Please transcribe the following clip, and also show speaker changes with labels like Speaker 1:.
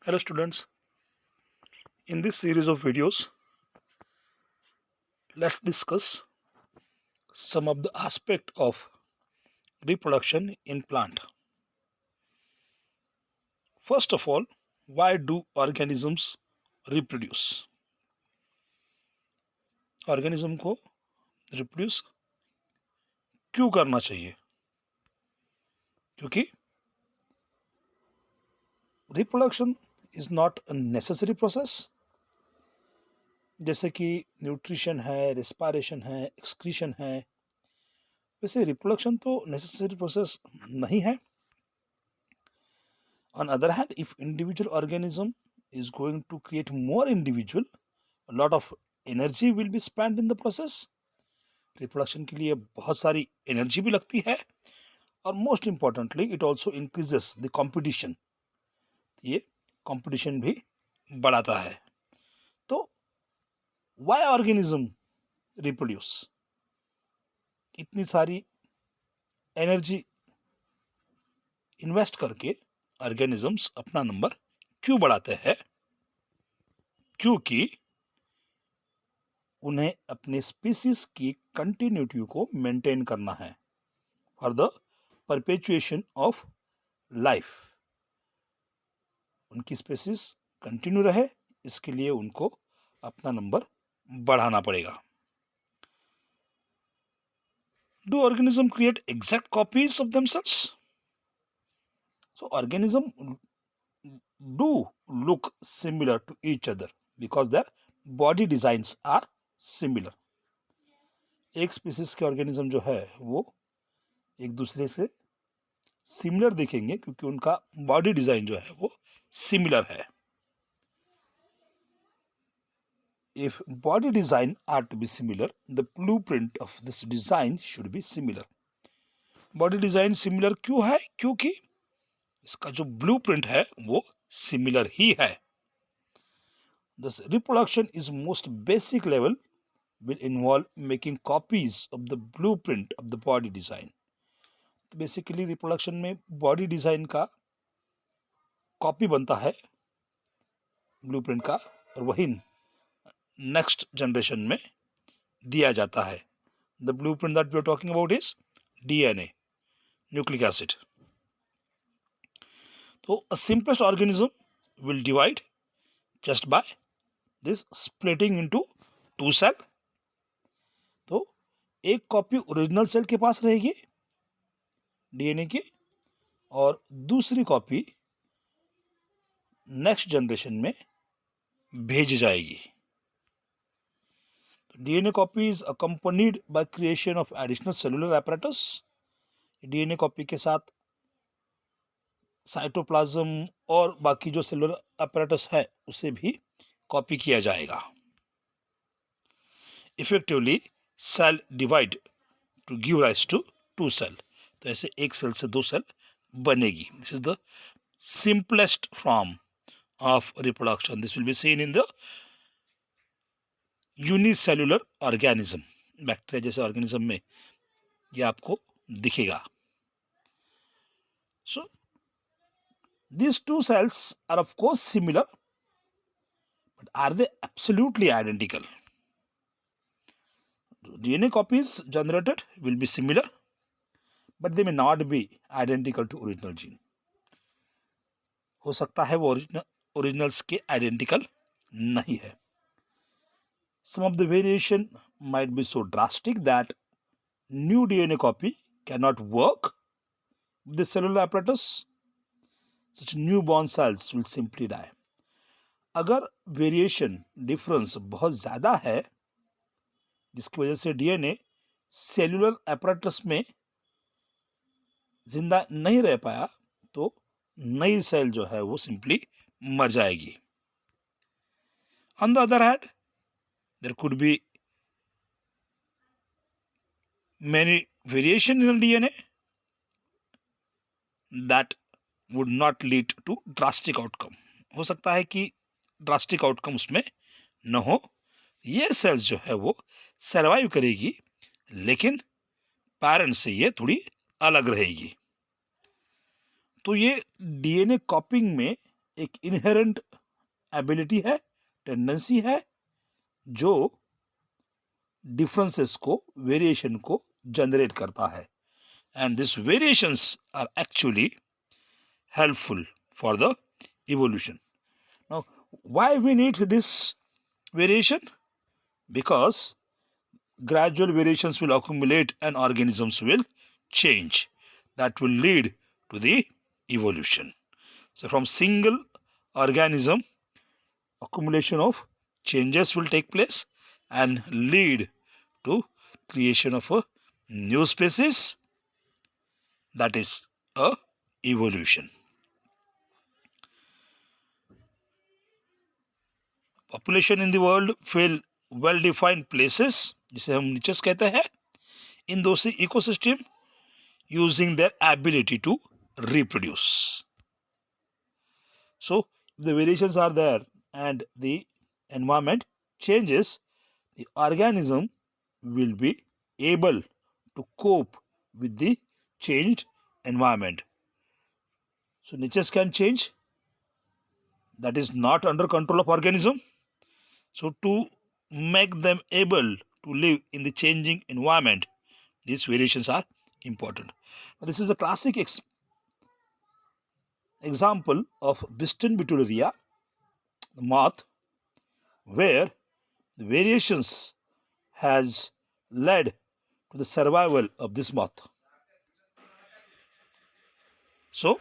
Speaker 1: Hello students, in this series of videos, let's discuss some of the aspect of reproduction in plant. First of all, why do organisms reproduce? Organism को reproduce क्यों करना चाहिए? क्योंकि reproduction is not a necessary process. जैसे कि nutrition है, respiration है, excretion है, वैसे रिप्रोडक्शन तो नेसेसरी प्रोसेस नहीं है. On the other hand, if individual organism is going to create more individual, a lot of energy will be spent in the process. Reproduction के लिए बहुत सारी एनर्जी भी लगती है और most importantly it also increases the competition. ये competition भी बढ़ाता है. तो वाई ऑर्गेनिज्म रिप्रोड्यूस? इतनी सारी एनर्जी इन्वेस्ट करके ऑर्गेनिजम्स अपना नंबर क्यों बढ़ाते हैं? क्योंकि उन्हें अपने स्पीसीज की कंटिन्यूटी को मेंटेन करना है for the perpetuation of life. उनकी स्पीसीज कंटिन्यू रहे, इसके लिए उनको अपना नंबर बढ़ाना पड़ेगा. Do organism create exact copies of themselves? So organism do look similar to each other because their body designs are similar. एक स्पीसीज के ऑर्गेनिज्म जो है वो एक दूसरे से सिमिलर दिखेंगे क्योंकि उनका बॉडी डिजाइन जो है वो सिमिलर है. If body design are to be similar, the blueprint of this design should be similar. Body design similar क्यों है? क्योंकि इसका जो ब्लूप्रिंट है वो सिमिलर ही है. Thus, reproduction is most basic level will involve making copies of the blueprint of the body design. तो basically reproduction में बॉडी डिजाइन का कॉपी बनता है ब्लूप्रिंट का और वही नेक्स्ट जनरेशन में दिया जाता है. The blueprint that we are talking about is DNA, nucleic acid. तो a simplest organism will divide just by this splitting into two cell. तो एक कॉपी ओरिजिनल सेल के पास रहेगी डीएनए की और दूसरी कॉपी नेक्स्ट जनरेशन में भेज जाएगी. DNA copy is accompanied by creation of additional cellular apparatus. DNA copy के साथ साइटोप्लाज्म और बाकी जो सेलुलर apparatus है उसे भी कॉपी किया जाएगा. Effectively cell divide to give rise to two cell. तो ऐसे एक सेल से दो सेल बनेगी. This is the simplest form of reproduction. This will be seen in the unicellular organism. Bacteria जैसे ऑर्गेनिज्म में ये आपको दिखेगा. सो these two cells are of course similar, but are they absolutely identical? DNA copies generated will be similar, but they may not be identical to original gene. हो सकता है वो originals के आइडेंटिकल नहीं है. Some of the variation might be so drastic that new DNA copy cannot work with the cellular apparatus. Such newborn cells will simply die. अगर variation difference बहुत ज़्यादा है जिसकी वजह से डीएनए सेलुलर apparatus में जिंदा नहीं रह पाया तो नई सेल जो है वो सिंपली मर जाएगी. On the other hand there could be many variation in the DNA that would not lead to drastic outcome. हो सकता है कि ड्रास्टिक आउटकम उसमें न हो. ये सेल्स जो है वो सर्वाइव करेगी लेकिन पेरेंट से ये थोड़ी अलग रहेगी. तो ये डीएनए कॉपिंग में एक इनहेरेंट एबिलिटी है, टेंडेंसी है, जो डिफरेंसेस को, वेरिएशन को जनरेट करता है. And these variations are actually helpful for the evolution. Now, why we need this variation? Because gradual variations will accumulate and organisms will change. That will lead to the evolution. So, from single organism, accumulation of changes will take place and lead to creation of a new species, that is a evolution. Population in the world fill well defined places, जिसे हम niches कहते हैं, in those ecosystem using their ability to reproduce. So if the variations are there and the environment changes, the organism will be able to cope with the changed environment. So niches can change, that is not under control of organism. So to make them able to live in the changing environment, these variations are important. Now, this is a classic example of Biston Betuleria, the moth, where the variations has led to the survival of this moth. So